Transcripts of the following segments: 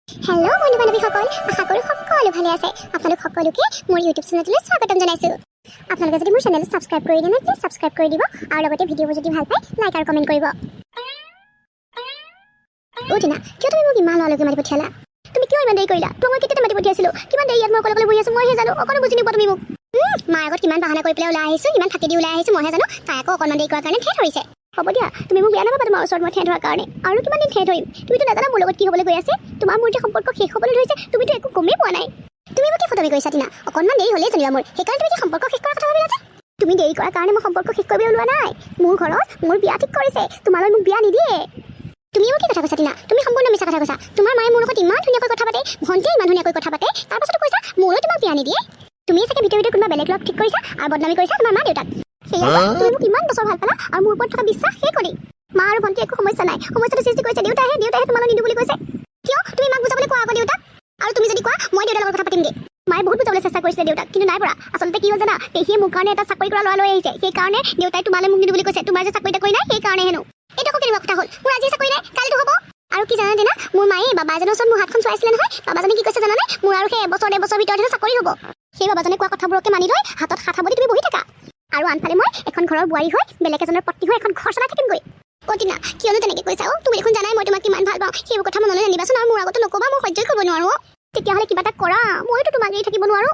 Hello' বন্ধু বান্ধৱীসকল, আশা কৰোঁ সকলো ভালে আছে। আপোনালোক সকলোকে মোৰ ইউটিউব চেনেললৈ স্বাগতম জনাইছোঁ। আপোনালোকে যদি মোৰ চেনেলটো ছাবস্ক্ৰাইব কৰি দিয়ে প্লিজ ছাবস্ক্ৰাইব কৰি দিব আৰু লগতে ভিডিঅ'বোৰ যদি ভাল পায় লাইক আৰু কমেণ্ট কৰিব। টিনা, কিয় তুমি মোক ইমান লৰালৰিকৈ মাতি পঠিয়ালা? তুমি কিয় ইমান দেৰি কৰিলা? তোমাক কেতিয়া মাতি পঠিয়াইছিলোঁ? কিমান দেৰি ইয়াত মই অকলে বহি আছোঁ, মইহে জানো। অকণো বুজি নোপোৱা তুমি মোক। মাৰ আগত কিমান বাহানা কৰি পেলাই ওলাই আহিছোঁ, ইমান ফাঁকি দি ওলাই আহিছোঁ, মইহে জানো। তাই আকৌ অকণমান দেৰি কৰাৰ কাৰণে ঠেহ ধৰিছে। হ'ব দিয়া, তুমি মোক বেয়া নাপাবা তোমাৰ ওচৰত মই ঠেহ ধৰাৰ কাৰণে। আৰু কিমান দিন ঠেহ ধৰিম? তুমিতো নাজানা মোৰ লগত কি হ'বলৈ গৈ আছে। তোমাৰ মোৰ যে সম্পৰ্ক শেষ হ'বলৈ ধৰিছে, তুমিতো একো গমেই পোৱা নাই। তুমি মোক কি ফটমি কৰিছা টিনা? অকণমান দেৰি হ'লেই জানিবা মোৰ, সেইকাৰণে তুমি কি সম্পৰ্ক শেষ কৰাৰ কথা ভাবিলা যে? তুমি দেৰি কৰাৰ কাৰণে মই সম্পৰ্ক শেষ কৰিবলৈ ওলোৱা নাই। মোৰ ঘৰত মোৰ বিয়া ঠিক কৰিছে, তোমালৈ মোক বিয়া নিদিয়ে। তুমি মোক কি কথা কৈছা টিনা? তুমি সম্পূৰ্ণ মিছা কথা কৈছা। তোমাৰ মায়ে মোৰ লগত ইমান ধুনীয়াকৈ কথা পাতে, ভণ্টিয়ে ইমান ধুনীয়াকৈ কথা পাতে, তাৰপাছতো কৈছা মোলৈ তোমাক বিয়া নিদিয়ে। তুমি চাগে ভিতৰে কোনোবা বেলেগ লগ ঠিক কৰিছা আৰু বদনামি কৰিছা তোমাৰ মা দেউতাক। সেয়া তুমি মোক ইমান বছৰ ভাল পালা আৰু মোৰ ওপৰত থকা বিশ্বাস শেষ কৰি। মা আৰু ভণ্টি একো সমস্যা নাই, সমস্যাটো সৃষ্টি কৰিছে দেউতাইহে তোমালৈ নিদিওঁ বুলি কৈছে। কিয়? তুমি মাক বুজাবলৈ কোৱা আকৌ দেউতাক। আৰু তুমি যদি কোৱা মই দেউতাৰ লগত কথা পাতিমগৈ। মায়ে বহুত বুজাবলৈ চেষ্টা কৰিছিলে দেউতাক, কিন্তু নাই পৰা। আচলতে কি হ'ল জানা, পেহীয়ে মোৰ কাৰণে এটা চাকৰি কৰা ল'ৰা লৈ আহিছে, সেইকাৰণে দেউতাই তোমালৈ মোক নিদিওঁ বুলি কৈছে। তোমাৰ যে চাকৰি তাকৰি নাই সেইকাৰণে হেনো। এইটো আকৌ কেনেকুৱা কথা হ'ল? মোৰ আজি চাকৰি নাই, কালিতো হ'ব। আৰু কি জানা দিনা, মোৰ মায়ে বাবা এজনৰ ওচৰত মোৰ হাতখন চোৱাইছিলে নহয়। বাবাজনে কি কৈছে জানানে? মোৰ আৰু সেই এবছৰ ডেৰ বছৰ ভিতৰত চাকৰি হ'ব। সেই বাবাজনে কোৱা কথাবোৰকে মানি লৈ হাতত হাত সাৱটি তুমি বহি থাকা। আৰু আনফালে মই এখন ঘৰৰ বোৱাৰী হৈ বেলেগ এজনৰ পত্নী হৈ এখন ঘৰ চলাই থাকিমগৈ। টিনা, কিয়নো তেনেকৈ কৈছা? তুমি দেখোন জানাই মই তোমাক কিমান ভাল পাওঁ। সেইবোৰ কথা মনলৈ আনিবাচোন আৰু মোৰ আগতো নক'বা, মই সহ্য কৰিব নোৱাৰো। তেতিয়াহ'লে কিবা এটা কৰা, মইতো তোমাক এৰি থাকিব নোৱাৰো।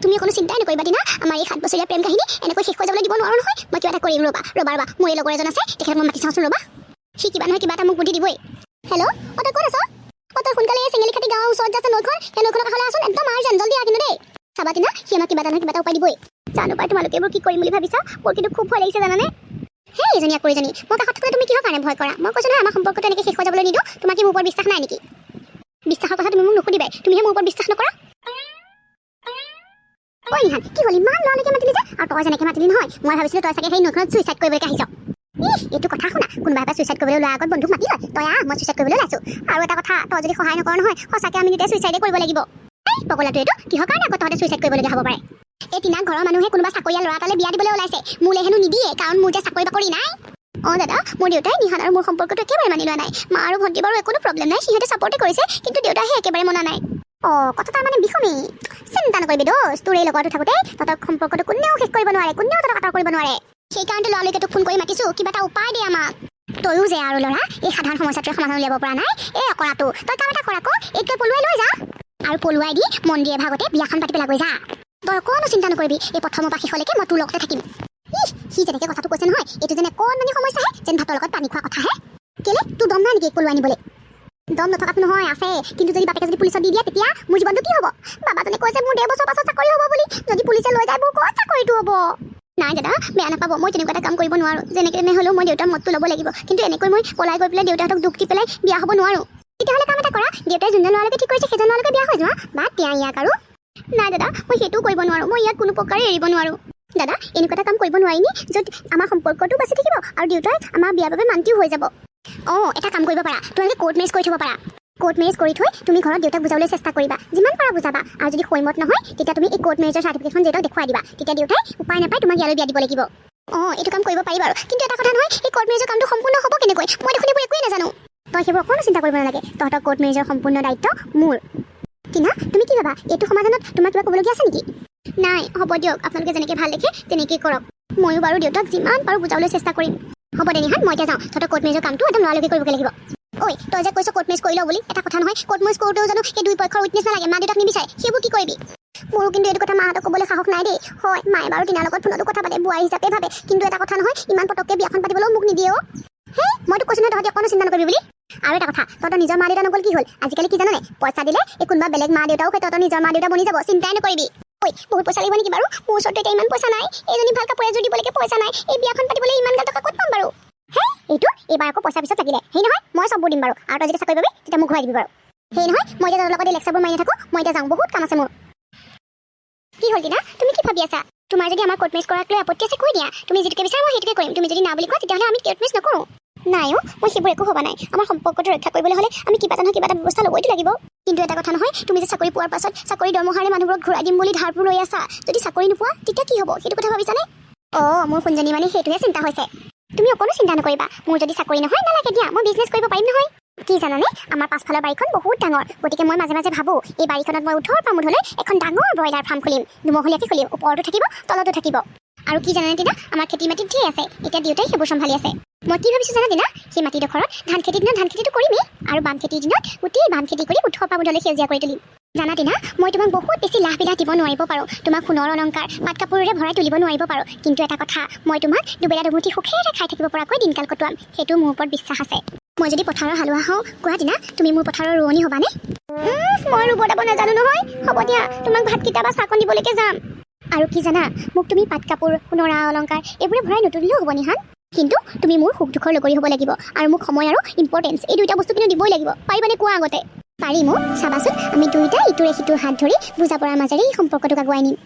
তুমি কোনো চিন্তাই নকৰিবা টিনা, আমাৰ এই 7 বছৰীয়া প্ৰেম কাহিনী এনেকৈ শেষ হৈ যাবলৈ দিব নোৱাৰো নহয়। মই কিবা এটা কৰিম, ৰ'বা। মোৰ এই লগৰ এজন আছে, তেখেতক মই মাতি চাওঁচোন, ৰ'বা। সি কিবা নহয় কিবা এটা মোক বুদ্ধি দিবই। হেল্ল', তই ক'ত আছ? তই সোনকালে এই চেঙেলী খাটি গাঁৱৰ ওচৰত আছে নৈখন, সেই নৈখনৰ কাষলৈ আছোন, একদম আৰ্জেণ্ট, জল্দি আহ কিন্তু দেই। চাবা টিনা, সি আমাক কিবা এটা নহয় কিবা এটা উপায় দিবই। জানো পাই তোমালোকে এইবোৰ কি কৰিম বুলি ভাবিছা, মোৰ কিন্তু খুব ভয় লাগিছে জানানে। সেই এজনী আকৰিজনী, মই কাষত থাকিলে তুমি কিহৰ কাৰণে ভয় কৰা? মই কৈছোঁ নহয় আমাৰ সম্পৰ্কটো এনেকৈ শেষ হৈ যাবলৈ নিদিওঁ। তোমাৰ কি মোৰ ওপৰত বিশ্বাস নাই নেকি? বিশ্বাসৰ কথা তুমি মোক নুসুধিবাই, তুমিহে মোৰ ওপৰত বিশ্বাস নকৰা। নিহান, কি হ'ল ইমান লৰালৰিকৈ মাতিলি যে? আৰু তই যেনেকৈ মাতিলি নহয়, মই ভাবিছিলোঁ তই চাগে সেই নৈখনত চুইচাইড কৰিবলৈকে আহিছ। এইটো কথা শুনা, কোনোবা এটা চুইচাইড কৰিবলৈ লোৱাৰ আগত বন্ধুক মাতি লয়। তই আহ, মই চুইচাইড কৰিবলৈ ওলাইছোঁ। আৰু এটা কথা, তই যদি সহায় নকৰ নহয়, সঁচাকৈ আমি তেতিয়া চুইচাইডে কৰিব লাগিব। এই পগলাটো এইটো কিহৰ কাৰণে আকৌ তহঁতে চুইচাইড কৰিবলগীয়া হ'ব পাৰে? এই টিনা ঘৰৰ মানুহে কোনোবা চাকৰিয়াল ল'ৰা এটালৈ বিয়া দিবলৈ ওলাইছে, মোলৈ হেনো নিদিয়ে, কাৰণ মোৰ যে চাকৰি বাকৰি নাই। দাদা, মোৰ দেউতাই নিহান আৰু মোৰ সম্পৰ্কটো একেবাৰে মানি লোৱা নাই। মা আৰু ভণ্টি বাৰু একো প্ৰব্লেম নাই, সিহঁতে ছাপৰ্টে কৰিছে, কিন্তু দেউতাইহে একেবাৰে মনা নাই। কথা তাৰ মানে বিষমেই। চিন্তা নকৰিবি দোষ, তোৰ এই লগৰটো থাকোঁতে তহঁতৰ সম্পৰ্কটো কোনেও শেষ কৰিব নোৱাৰে, কোনেও তহঁতক আঁতৰ কৰিব নোৱাৰে। সেইকাৰণে ল'ৰালৈকে তোক ফোন কৰি মাতিছোঁ, কিবা এটা উপায় দিয়ে আমাক। তয়ো যে আৰু ল'ৰা, এই সাধাৰণ সমস্যাটোৱে সমাধান উলিয়াব পৰা নাই। এই অকৰাটো তই কাম এটা কৰ আকৌ, এইটোৱে পলুৱাই লৈ যা আৰু পলুৱাই দি মন্দিৰ এভাগতে বিয়াখন পাতি পেলাগৈ যা। তই অকণো চিন্তা নকৰিবি, এই প্ৰথমৰ পৰা শেষলৈকে মই তোৰ লগতে থাকিম। সি যেনেকৈ কথাটো কৈছে নহয়, এইটো যেন অকণমানি সমস্যাহে, যেন ভাতৰ লগত পানী খোৱা কথাহে। কেলে তোৰ দম নাই নেকি পলুৱাই নিবলৈ? দম নথকাটো নহয়, আছে। কিন্তু যদি বাপেকে যদি পুলিচত দি দিয়ে, তেতিয়া মোৰ জীৱনটো কি হ'ব? বাবাজনে কৈছে মোৰ 1.5 বছৰ পাছত চাকৰি হ'ব বুলি। যদি পুলিচে লৈ যায়, মোৰ ক'ত চাকৰিটো হ'ব? নাই দাদা, বেয়া নাপাব, মই তেনেকুৱা এটা কাম কৰিব নোৱাৰোঁ। যেনেকৈ হ'লেও মই দেউতাৰ মতটো ল'ব লাগিব, কিন্তু এনেকৈ মই পলাই গৈ পেলাই দেউতাহঁতক দুখ দি পেলাই বিয়া হ'ব নোৱাৰোঁ। তেতিয়াহ'লে কাম এটা কৰা, দেউতাই যোনজন ল'ৰালৈকে ঠিক কৰিছে সেইজন ল'ৰালৈকে বিয়া হৈ যোৱা। বাদ দিয়া ইয়াক আৰু। নাই দাদা, মই সেইটোও কৰিব নোৱাৰোঁ, মই ইয়াক কোনো প্ৰকাৰে এৰিব নোৱাৰোঁ। দাদা, এনেকুৱা এটা কাম কৰিব নোৱাৰিনি য'ত আমাৰ সম্পৰ্কটো বাচি থাকিব আৰু দেউতাই আমাৰ বিয়াৰ বাবে মান্তিও হৈ যাব। এটা কাম কৰিব পাৰা, তোমালোকে কোৰ্ট মেৰেজ কৰি থ'ব পাৰা। কোৰ্ট মেৰেজ কৰি থৈ তুমি ঘৰত দেউতাক বুজাবলৈ চেষ্টা কৰিবা, যিমান পাৰা বুজাবা। আৰু যদি সৈমত নহয়, তেতিয়া তুমি এই কোৰ্ট মেৰেজৰ চাৰ্টিফিকেটখন দেউতাক দেখুৱাই দিবা। তেতিয়া দেউতাই উপায় নাপায় তোমাক ইয়ালৈ বিয়া দিব লাগিব। এইটো কাম কৰিব পাৰি বাৰু, কিন্তু এটা কথা নহয়, এই কোৰ্ট মেৰেজৰ কামটো সম্পূৰ্ণ হ'ব কেনেকৈ? মই দেখোন এইবোৰ একোৱেই নাজানো। তই সেইবোৰ অকণো চিন্তা কৰিব নালাগে, তহঁতৰ কোৰ্ট মেৰেজৰ সম্পূৰ্ণ দায়িত্ব মোৰ। টিনা, তুমি কি ভাবা, এইটো সমাধানত তোমাৰ কিবা ক'বলগীয়া আছে নেকি? নাই, হ'ব দিয়ক, আপোনালোকে যেনেকৈ ভাল দেখে তেনেকেই কৰক। ময়ো বাৰু দেউতাক যিমান পাৰোঁ বুজাবলৈ চেষ্টা কৰিম। হ'ব দে নিহান, মই এতিয়া যাওঁ। তহঁতৰ কোৰ্ট মেৰেজৰ কামটো একদম লৰালৰিকৈ কৰিবগৈ লাগিব। তই যে কৈছ কোৰ্ট মেৰেজ কৰি লওঁ বুলি, এটা কথা নহয়, কোৰ্ট মেৰেজ কৰোঁতেও জানো সেই দুই পক্ষৰ উইটনেছ নালাগে? মা দেউতাক নিবিচাৰে, সেইবোৰ কি কৰিবি? মোৰো কিন্তু এইটো কথা মাহঁতক ক'বলৈ সাহস নাই দেই। হয়, মায়ে বাৰু টিনাৰ লগত ফোনতো কথা পাতে, বোৱাৰী হিচাপে ভাবে, কিন্তু এটা কথা নহয়, ইমান পটককৈ বিয়াখন পাতিবলৈও মোক নিদিয়ে। মইতো কৈছোঁ নহয় তহঁতি অকণো চিন্তা নকৰিবি বুলি। আৰু এটা কথা, তহঁতৰ নিজৰ মা দেউতা নগ'ল কি হ'ল? আজিকালি কি জানানে, পইচা দিলে এই কোনোবা বেলেগ মা দেউতাও সেই তহঁতৰ নিজৰ মা দেউতা বনি যাব, চিন্তাই নকৰিবি। বহুত পইচা লাগিব নেকি বাৰু? মোৰ ওচৰতো এতিয়া ইমান পইচা নাই, এইজনী ভাল কাপোৰ এযোৰ দিবলৈকে পইচা নাই, এই বিয়াখন পাতিবলৈ ইমান গাল টকা ক'ত পাম বাৰু? এইটো এইবাৰ আকৌ পইচা পিছত লাগিলে, সেই নহয় মই চববোৰ দিম বাৰু। আৰু তই যদি চাকৰি পাবি তেতিয়া মোক ঘূৰাই দিবি বাৰু। সেই নহয়, মই এতিয়া তোৰ লগত এই লেকচাৰবোৰ মাৰি নাথাকোঁ, মই এতিয়া যাওঁ, বহুত কাম আছে মোৰ। কি হ'ল টিনা, তুমি কি ভাবি আছা? তোমাৰ যদি আমাৰ কোৰ্ট মেৰেজ কৰাক লৈ আপত্তি আছে কৈ দিয়া, তুমি যিটোকে বিচাৰা মই সেইটোকে কৰিম। তুমি যদি না বুলি কোৱা তেতিয়াহ'লে আমি কোৰ্ট মেৰেজ নকৰোঁ। নাই মই সেইবোৰ একো ভবা নাই। আমাৰ সম্পৰ্কটো ৰক্ষা কৰিবলৈ হ'লে আমি কিবা এটা ব্যৱস্থা ল'বইতো লাগিব। কিন্তু এটা কথা নহয়, তুমি যে চাকৰি পোৱাৰ পাছত চাকৰি দৰমহাৰে মানুহবোৰক ঘূৰাই দিম বুলি ধাৰবোৰ লৈ আছা, যদি চাকৰি নোপোৱা তেতিয়া কি হ'ব সেইটো কথা ভাবিছানে? মোৰ সোণজনী মানে সেইটোহে চিন্তা হৈছে। তুমি অকণো চিন্তা নকৰিবা, মোৰ যদি চাকৰি নহয় নালাগে দিয়া, মই বিজনেছ কৰিব পাৰিম নহয়। কি জানানে আমাৰ পাছফালৰ বাৰীখন বহুত ডাঙৰ গতিকে মই মাজে মাজে ভাবোঁ এই বাৰীখনত মই উঠৰ পৰা মুধলৈ এখন ডাঙৰ ব্ৰইলাৰ ফাৰ্ম খুলিম দুমহলীয়াকৈ খুলিম ওপৰতো থাকিব তলতো থাকিব আৰু কি জানানে দিনা আমাৰ খেতি মাটিত ঢেৰ আছে এতিয়া দেউতাই সেইবোৰ চম্ভালি আছে মই কি ভাবিছোঁ জানা দিনা সেই মাটিডোখৰত ধান খেতিৰ দিনত ধান খেতিটো কৰিমেই আৰু বাম খেতিৰ দিনত গোটেই বাম খেতি কৰি উঠৰ পৰা মুধলৈ সেউজীয়া কৰি তুলিম জানা দিনা মই তোমাক বহুত বেছি লাভবিলাক দিব নোৱাৰিব পাৰোঁ তোমাক সোণৰ অলংকাৰ পাট কাপোৰেৰে ভৰাই তুলিব নোৱাৰিব পাৰোঁ কিন্তু এটা কথা মই তোমাক দুবেলা দুমুঠি সুখেৰে খাই থাকিব পৰাকৈ দিনকাল কটোৱাম সেইটো মোৰ ওপৰত বিশ্বাস আছে মই যদি পথাৰৰ হালোৱা হওঁ কোৱা দিনা তুমি মোৰ পথাৰৰ ৰোৱনী হ'বানে মই ৰুব দাব নাজানো নহয় হ'ব দিয়া তোমাক ভাতকেইটা বা চাকন দিবলৈকে যাম আৰু কি জানা মোক তুমি পাট কাপোৰ সোণৰা অলংকাৰ এইবোৰে ভৰাই নুতুলিলেও হ'ব নিহান কিন্তু তুমি মোৰ সুখ দুখৰ লগৰী হ'ব লাগিব আৰু মোক সময় আৰু ইম্পৰ্টেঞ্চ এই দুইটা বস্তু কিন্তু দিবই লাগিব পাৰিবানে কোৱা আগতে পাৰিম চাবাচোন আমি দুইটা ইটোৰে সিটোৰ হাত ধৰি বুজা পৰাৰ মাজেৰে এই সম্পৰ্কটোক আগুৱাই নিম